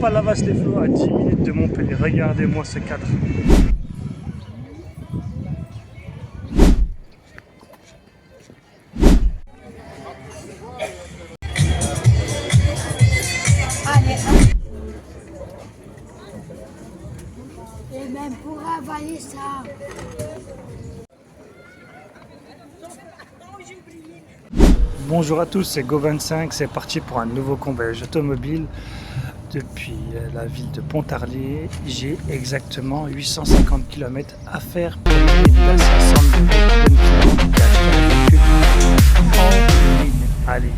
Palavas-les-Flots à 10 minutes de Montpellier. Regardez-moi ce cadre. Et même pour avaler ça. Bonjour à tous, c'est Go25, c'est parti pour un nouveau convoyage automobile depuis la ville de Pontarlier. J'ai exactement 850 km à faire pour arriver à 500 en ligne. Allez,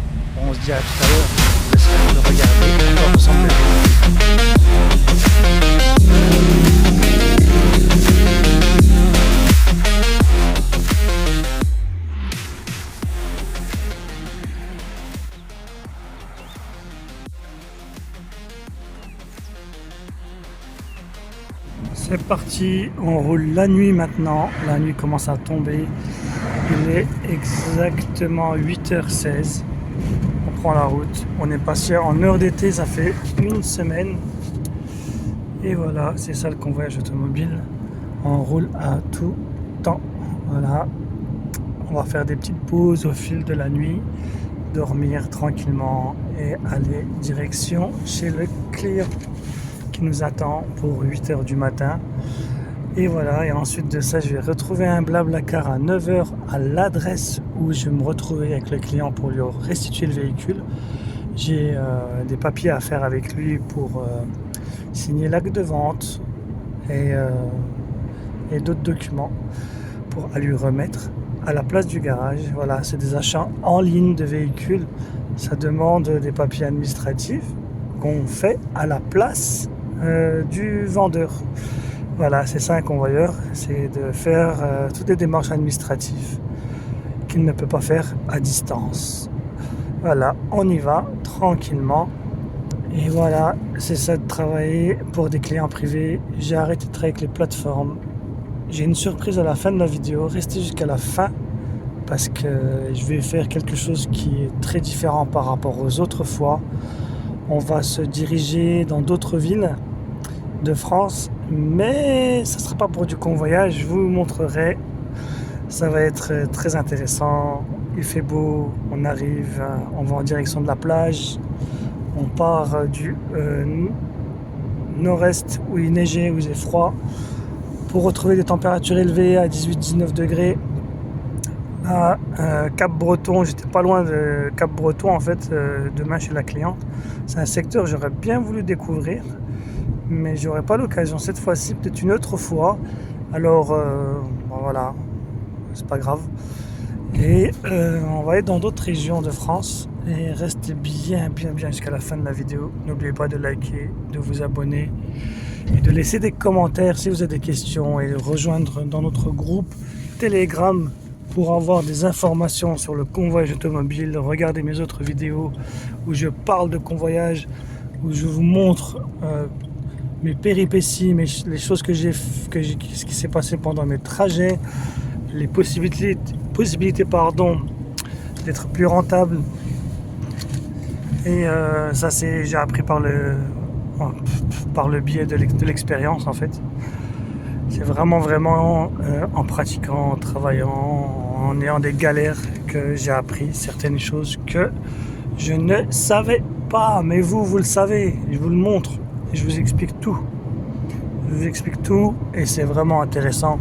on se dit à tout à l'heure, je vous laisserai le regarder à quoi ressemble le véhicule. C'est parti, on roule la nuit maintenant, la nuit commence à tomber, il est exactement 8h16, on prend la route, on est passé en heure d'été, ça fait une semaine, et voilà, c'est ça le convoyage automobile, on roule à tout temps, voilà, on va faire des petites pauses au fil de la nuit, dormir tranquillement et aller direction chez le client qui nous attend pour 8h du matin. Et voilà, et ensuite de ça, je vais retrouver un Blablacar à 9h à l'adresse où je vais me retrouver avec le client pour lui restituer le véhicule. J'ai des papiers à faire avec lui pour signer l'acte de vente et d'autres documents pour lui remettre à la place du garage. Voilà, c'est des achats en ligne de véhicules. Ça demande des papiers administratifs qu'on fait à la place du vendeur. Voilà, c'est ça un convoyeur, c'est de faire toutes les démarches administratives qu'il ne peut pas faire à distance. Voilà, on y va tranquillement. Et voilà, c'est ça de travailler pour des clients privés. J'ai arrêté de travailler avec les plateformes. J'ai une surprise à la fin de la vidéo, restez jusqu'à la fin parce que je vais faire quelque chose qui est très différent par rapport aux autres fois. On va se diriger dans d'autres villes de France, mais ça ne sera pas pour du convoyage, je vous montrerai. Ça va être très intéressant. Il fait beau, on arrive, on va en direction de la plage. On part du nord-est où il neigeait, où il faisait froid, pour retrouver des températures élevées à 18-19 degrés. À Cap-Breton, j'étais pas loin de Cap-Breton en fait, demain chez la cliente. C'est un secteur que j'aurais bien voulu découvrir, mais j'aurais pas l'occasion cette fois-ci, peut-être une autre fois. Alors bon, voilà, c'est pas grave. Et on va aller dans d'autres régions de France et restez bien jusqu'à la fin de la vidéo. N'oubliez pas de liker, de vous abonner et de laisser des commentaires si vous avez des questions et de rejoindre dans notre groupe Telegram pour avoir des informations sur le convoyage automobile. Regardez mes autres vidéos où je parle de convoyage, où je vous montre mes péripéties, les choses ce qui s'est passé pendant mes trajets, les possibilités d'être plus rentable. Et ça j'ai appris par le biais de l'expérience en fait. C'est vraiment en pratiquant, en travaillant, en ayant des galères que j'ai appris certaines choses que je ne savais pas. Mais vous le savez, je vous le montre, et je vous explique tout. Je vous explique tout et c'est vraiment intéressant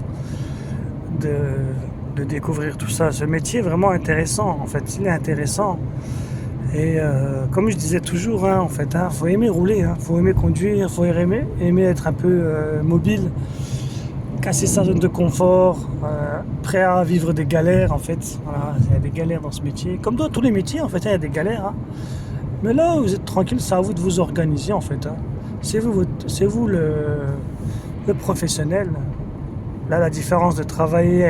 de découvrir tout ça. Ce métier est vraiment intéressant, en fait, il est intéressant. Et comme je disais toujours, en fait, faut aimer rouler, faut aimer conduire, faut aimer être un peu mobile. Casser sa zone de confort, prêt à vivre des galères en fait. Voilà, il y a des galères dans ce métier, comme dans tous les métiers en fait, il y a des galères. Mais là, vous êtes tranquille, c'est à vous de vous organiser en fait. C'est vous le professionnel. Là, la différence de travailler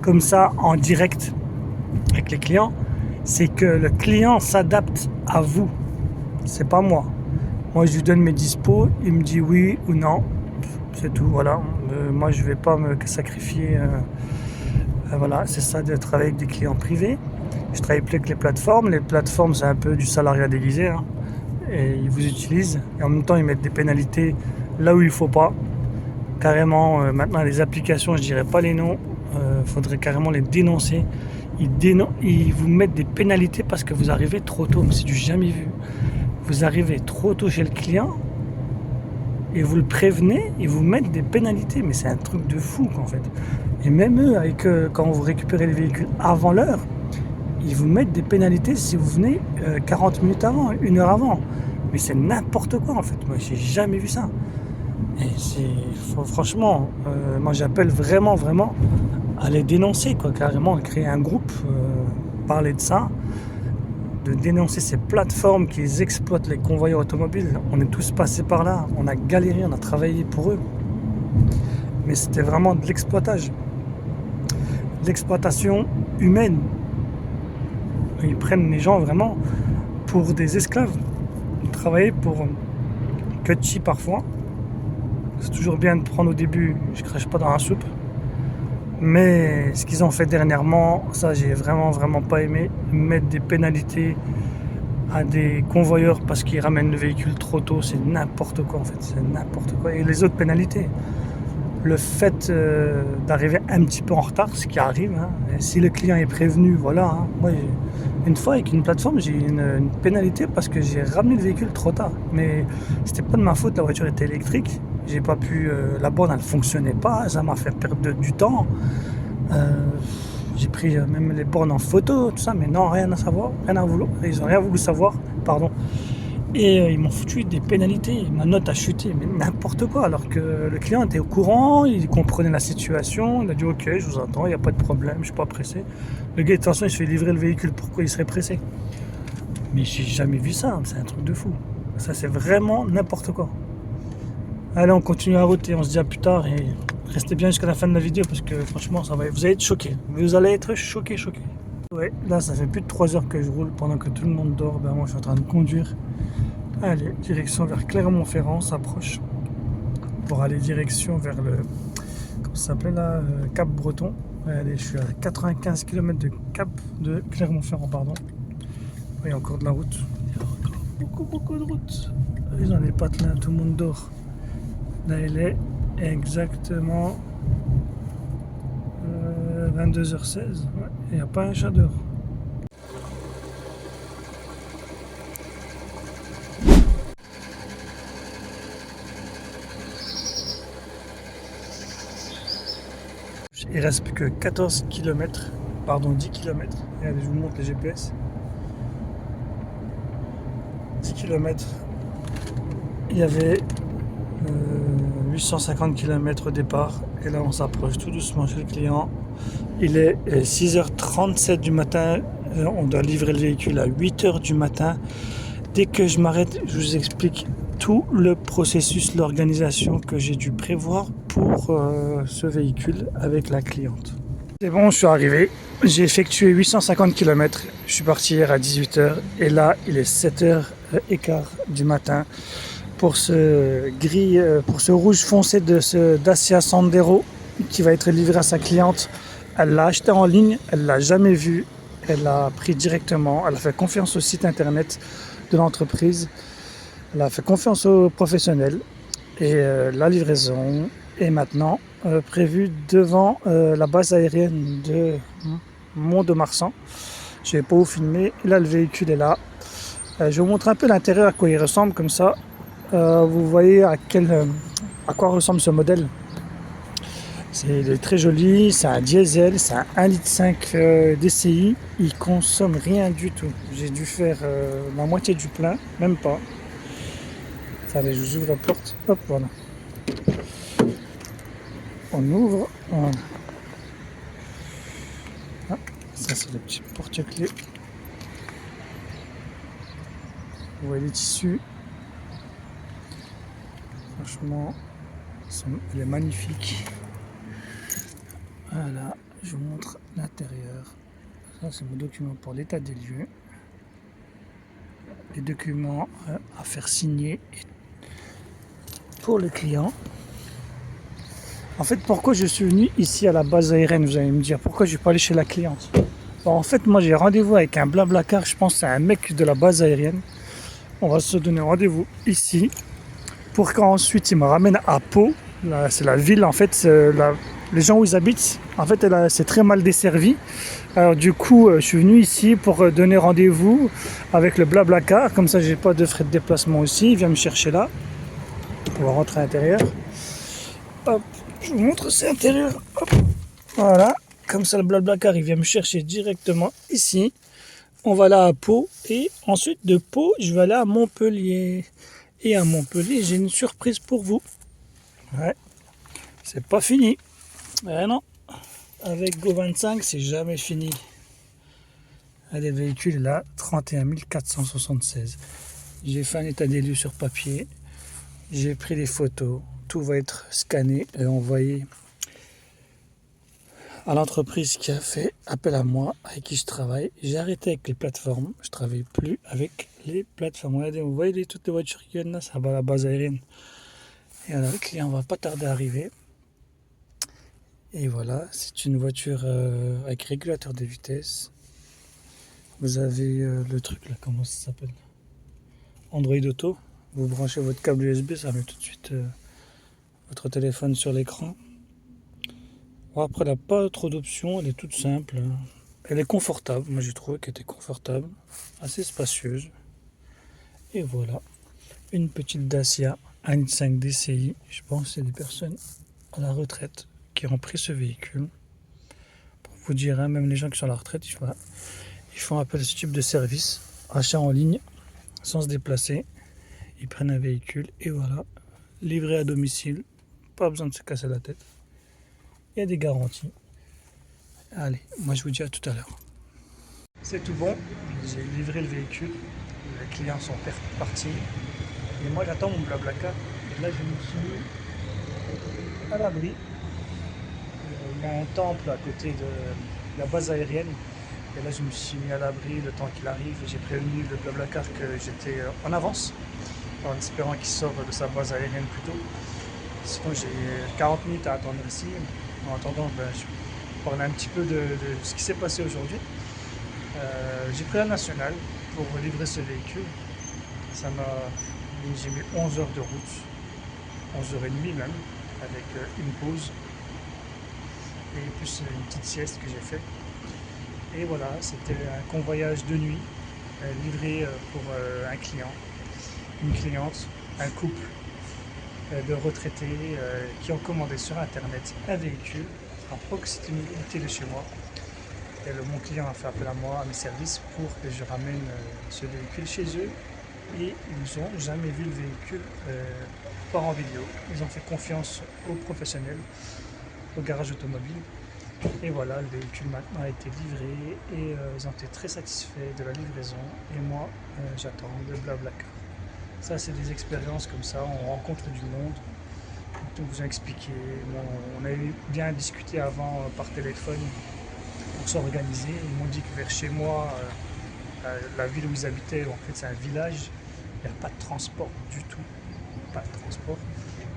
comme ça en direct avec les clients, c'est que le client s'adapte à vous. C'est pas moi. Moi, je lui donne mes dispos, il me dit oui ou non. C'est tout, voilà. Moi, je vais pas me sacrifier. Voilà, c'est ça de travailler avec des clients privés. Je travaille plus avec les plateformes. Les plateformes, c'est un peu du salariat déguisé, hein. Et ils vous utilisent. Et en même temps, ils mettent des pénalités là où il faut pas. Carrément, maintenant, les applications, je dirais pas les noms. Faudrait carrément les dénoncer. Ils vous mettent des pénalités parce que vous arrivez trop tôt. Mais c'est du jamais vu. Vous arrivez trop tôt chez le client et vous le prévenez, ils vous mettent des pénalités. Mais c'est un truc de fou, en fait. Et même eux, quand vous récupérez les véhicules avant l'heure, ils vous mettent des pénalités si vous venez 40 minutes avant, 1 heure avant. Mais c'est n'importe quoi, en fait. Moi, j'ai jamais vu ça. Et franchement, moi, j'appelle vraiment à les dénoncer, quoi. Carrément, créer un groupe, parler de ça, de dénoncer ces plateformes qui exploitent les convoyeurs automobiles. On est tous passés par là, on a galéré, on a travaillé pour eux. Mais c'était vraiment de l'exploitation humaine. Ils prennent les gens vraiment pour des esclaves. Ils travaillent pour Cutchy parfois. C'est toujours bien de prendre au début, je crache pas dans la soupe. Mais ce qu'ils ont fait dernièrement, ça j'ai vraiment pas aimé. Mettre des pénalités à des convoyeurs parce qu'ils ramènent le véhicule trop tôt, c'est n'importe quoi en fait, c'est n'importe quoi. Et les autres pénalités, le fait d'arriver un petit peu en retard, ce qui arrive, hein. Et si le client est prévenu, voilà, hein. Moi, une fois avec une plateforme, j'ai eu une pénalité parce que j'ai ramené le véhicule trop tard. Mais c'était pas de ma faute, la voiture était électrique. J'ai pas pu, la borne elle fonctionnait pas, ça m'a fait perdre du temps. J'ai pris même les bornes en photo, tout ça, mais non, rien à savoir, rien à vouloir. Ils ont rien voulu savoir, pardon. Et ils m'ont foutu des pénalités, ma note a chuté, mais n'importe quoi, alors que le client était au courant, il comprenait la situation, il a dit ok, je vous attends, il n'y a pas de problème, je suis pas pressé. Le gars de toute façon il se fait livrer le véhicule, pourquoi il serait pressé? Mais j'ai jamais vu ça, c'est un truc de fou. Ça c'est vraiment n'importe quoi. Allez, on continue la route et on se dit à plus tard et restez bien jusqu'à la fin de la vidéo parce que franchement vous allez être choqués. Vous allez être choqués. Ouais, là ça fait plus de 3 heures que je roule pendant que tout le monde dort, ben moi je suis en train de conduire. Allez, direction vers Clermont-Ferrand, on s'approche pour aller direction vers le, comment ça s'appelait là, Cap Breton. Allez, je suis à 95 km de Clermont-Ferrand, pardon. Il y a encore de la route, il y a encore beaucoup de route. Ils ont les patelins, tout le monde dort. Là il est exactement 22h16, ouais, il n'y a pas un chat dehors. Il reste plus que 14 km, pardon 10 km. Regardez, je vous montre les GPS. 10 km. Il y avait 850 km au départ. Et là on s'approche tout doucement chez le client. Il est 6h37 du matin. On doit livrer le véhicule à 8h du matin. Dès que je m'arrête, je vous explique tout le processus, l'organisation que j'ai dû prévoir pour ce véhicule avec la cliente. C'est bon, je suis arrivé. J'ai effectué 850 km. Je suis parti hier à 18h et là, il est 7h15 du matin pour ce gris, pour ce rouge foncé de ce Dacia Sandero qui va être livré à sa cliente. Elle l'a acheté en ligne, elle l'a jamais vu, elle l'a pris directement, elle a fait confiance au site internet de l'entreprise, elle a fait confiance aux professionnels et la livraison est maintenant prévue devant la base aérienne de Mont-de-Marsan. Je ne vais pas vous filmer, là le véhicule est là. Je vais vous montrer un peu l'intérieur, à quoi il ressemble, comme ça vous voyez à quoi ressemble ce modèle. Il est très joli, c'est un diesel, c'est un 1,5 litre DCI, il consomme rien du tout. J'ai dû faire la moitié du plein, même pas. Allez, je vous ouvre la porte, hop, voilà. On ouvre, voilà. Ah, ça c'est le petit porte-clés. Vous voyez les tissus. Franchement, il est magnifique. Voilà, je vous montre l'intérieur. Ça c'est mon document pour l'état des lieux. Les documents à faire signer pour le client. En fait, pourquoi je suis venu ici à la base aérienne, vous allez me dire, pourquoi je ne vais pas aller chez la cliente? Bon, en fait, moi j'ai rendez-vous avec un Blablacar, je pense que c'est un mec de la base aérienne. On va se donner rendez-vous ici pour qu'ensuite il me ramène à Pau. Là, c'est la ville, en fait, les gens où ils habitent, en fait, c'est très mal desservi. Alors du coup, je suis venu ici pour donner rendez-vous avec le Blablacar, comme ça j'ai pas de frais de déplacement aussi. Il vient me chercher là. On va rentrer à l'intérieur. Hop, je vous montre, c'est l'intérieur. Hop, voilà. Comme ça, le Blablacar, il vient me chercher directement ici. On va là à Pau. Et ensuite, de Pau, je vais aller à Montpellier. Et à Montpellier, j'ai une surprise pour vous. Ouais, c'est pas fini. Non, avec Go25, c'est jamais fini. Allez, le véhicule est là, 31 476. J'ai fait un état des lieux sur papier. J'ai pris des photos. Tout va être scanné et envoyé à l'entreprise qui a fait appel à moi, avec qui je travaille. J'ai arrêté avec les plateformes. Je ne travaille plus avec les plateformes. Regardez, vous voyez toutes les voitures qui viennent là, ça va à la base aérienne. Et alors, le client va pas tarder à arriver. Et voilà, c'est une voiture avec régulateur de vitesse. Vous avez le truc là, comment ça s'appelle? Android Auto. Vous branchez votre câble USB, ça met tout de suite votre téléphone sur l'écran. Bon, après, elle n'a pas trop d'options, elle est toute simple. Elle est confortable, moi j'ai trouvé qu'elle était confortable, assez spacieuse. Et voilà, une petite Dacia 1.5 DCI. Je pense que c'est des personnes à la retraite qui ont pris ce véhicule. Pour vous dire, hein, même les gens qui sont à la retraite, ils font appel à ce type de service, achat en ligne, sans se déplacer. Ils prennent un véhicule et voilà, livré à domicile, pas besoin de se casser la tête. Il y a des garanties. Allez, moi je vous dis à tout à l'heure. C'est tout bon, j'ai livré le véhicule, les clients sont partis. Et moi j'attends mon Blablacar. Et là je me suis mis à l'abri. Il y a un temple à côté de la base aérienne. Et là je me suis mis à l'abri le temps qu'il arrive. J'ai prévenu le Blablacar que j'étais en avance, en espérant qu'il sorte de sa base aérienne plus tôt. Sinon j'ai 40 minutes à attendre ici. En attendant, je parle un petit peu de ce qui s'est passé aujourd'hui. J'ai pris la nationale pour livrer ce véhicule. J'ai mis 11 heures de route, 11h30 même, avec une pause et plus une petite sieste que j'ai fait. Et voilà, c'était un convoyage de nuit livré pour un client, une cliente, un couple de retraités qui ont commandé sur internet un véhicule à proximité de chez moi. Et mon client a fait appel à moi, à mes services, pour que je ramène ce véhicule chez eux. Et ils n'ont jamais vu le véhicule pas en vidéo. Ils ont fait confiance aux professionnels, au garage automobile. Et voilà, le véhicule maintenant a été livré et ils ont été très satisfaits de la livraison. Et moi, j'attends le Blablacar. Ça, c'est des expériences comme ça, on rencontre du monde. Donc, vous ai expliqué, on avait bien discuté avant par téléphone pour s'organiser. Ils m'ont dit que vers chez moi, la ville où ils habitaient, en fait, c'est un village. Il n'y a pas de transport du tout. Pas de transport.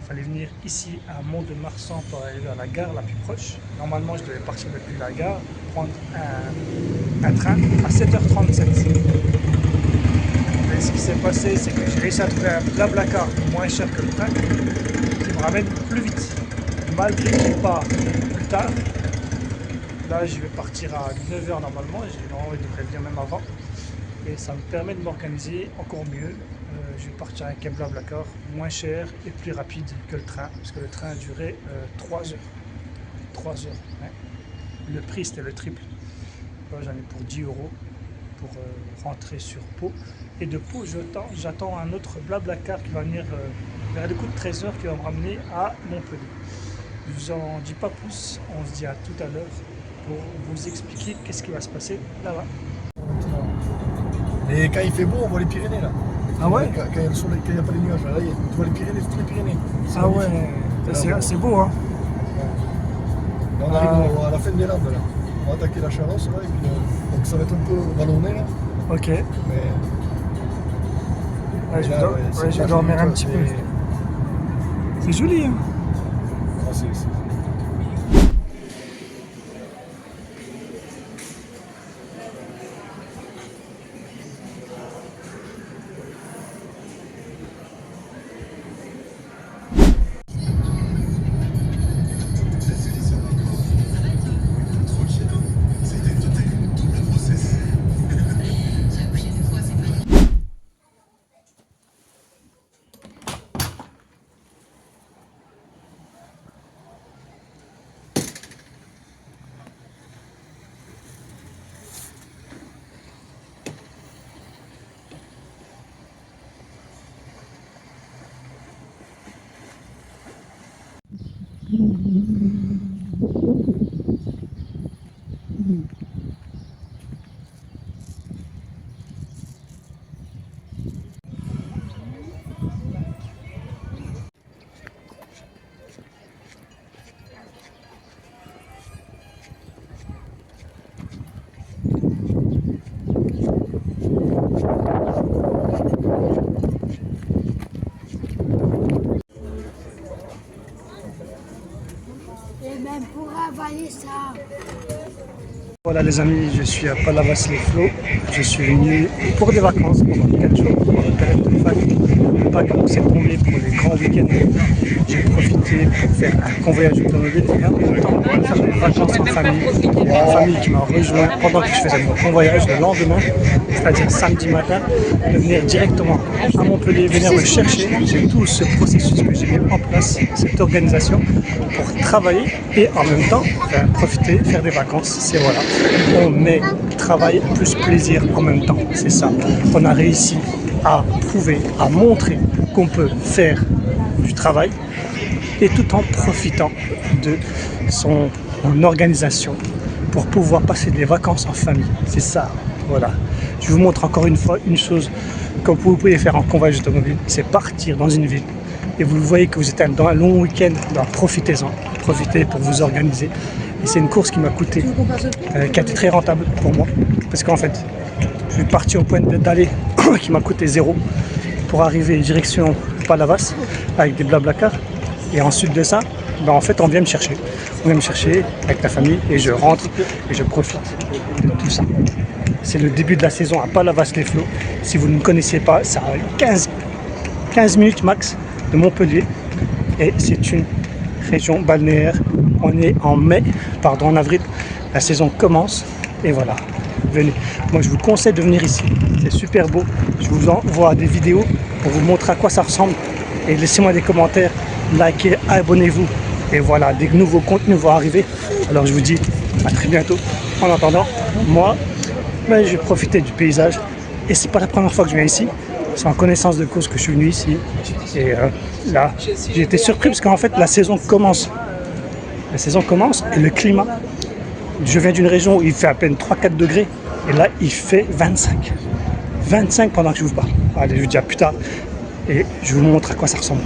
Il fallait venir ici à Mont-de-Marsan pour arriver à la gare la plus proche. Normalement, je devais partir depuis la gare, prendre un train à 7h37. Et ce qui s'est passé, c'est que j'ai réussi à trouver un Blablacar moins cher que le train qui me ramène plus vite. Malgré qu'il part plus tard. Là, je vais partir à 9h normalement. Normalement, il devrait venir même avant. Et ça me permet de m'organiser encore mieux. Je vais partir avec un Blablacar moins cher et plus rapide que le train. Parce que le train a duré 3 heures. 3 heures. Ouais. Le prix, c'était le triple. J'en ai pour 10 euros pour rentrer sur Pau. Et de Pau, j'attends un autre Blablacar qui va venir vers le coup de 13h qui va me ramener à Montpellier. Je vous en dis pas plus. On se dit à tout à l'heure pour vous expliquer qu'est-ce qui va se passer là-bas. Et quand il fait beau, on voit les Pyrénées là. Ah ouais? Quand il y a le soleil, quand il n'y a pas les nuages, là, tu vois les Pyrénées, toutes les Pyrénées. Ah ouais, c'est beau hein. Là, on arrive à la fin des Landes là. On va attaquer la Chalosse là, et puis, donc ça va être un peu vallonné là. Ok. Mais ouais, je vais dormir un petit peu. C'est joli hein. Ah, Et même pour avaler ça. Voilà les amis, je suis à Palavas-les-Flots. Je suis venu pour des vacances pendant 4 jours pour la période de fac. Pâques s'est tombé pour les grands week-ends. J'ai profité pour faire un convoyage automobile et en même temps pour faire des vacances en famille. Il y a une famille qui m'a rejoint pendant que je faisais mon convoyage le lendemain, c'est-à-dire samedi matin, de venir directement à Montpellier, venir me chercher. J'ai tout ce processus que j'ai mis en place, cette organisation pour travailler et en même temps profiter, faire des vacances. C'est voilà, on met travail plus plaisir en même temps, c'est ça. On a réussi à prouver, à montrer qu'on peut faire du travail et tout en profitant de son organisation pour pouvoir passer des vacances en famille. C'est ça, voilà. Je vous montre encore une fois une chose que vous pouvez faire en convoyage automobile, c'est partir dans une ville et vous voyez que vous êtes dans un long week-end, profitez-en, profitez pour vous organiser. Et c'est une course qui m'a coûté, qui a été très rentable pour moi, parce qu'en fait, je suis parti au point d'aller qui m'a coûté 0 pour arriver direction Palavas avec des blablacars. Et ensuite de ça, ben en fait, on vient me chercher. On vient me chercher avec la famille et je rentre et je profite de tout ça. C'est le début de la saison à Palavas-les-Flots. Si vous ne me connaissez pas, ça a 15 minutes max de Montpellier et c'est une région balnéaire. On est en avril, la saison commence et voilà, venez. Moi je vous conseille de venir ici, c'est super beau. Je vous envoie des vidéos pour vous montrer à quoi ça ressemble et laissez-moi des commentaires, likez, abonnez-vous et voilà, des nouveaux contenus vont arriver. Alors je vous dis à très bientôt. En attendant, moi je vais profiter du paysage et c'est pas la première fois que je viens ici. C'est en connaissance de cause que je suis venu ici et là j'ai été surpris parce qu'en fait la saison commence. La saison commence et le climat, je viens d'une région où il fait à peine 3-4 degrés et là il fait 25. 25 pendant que je vous parle. Allez, je vous dis à plus tard et je vous montre à quoi ça ressemble.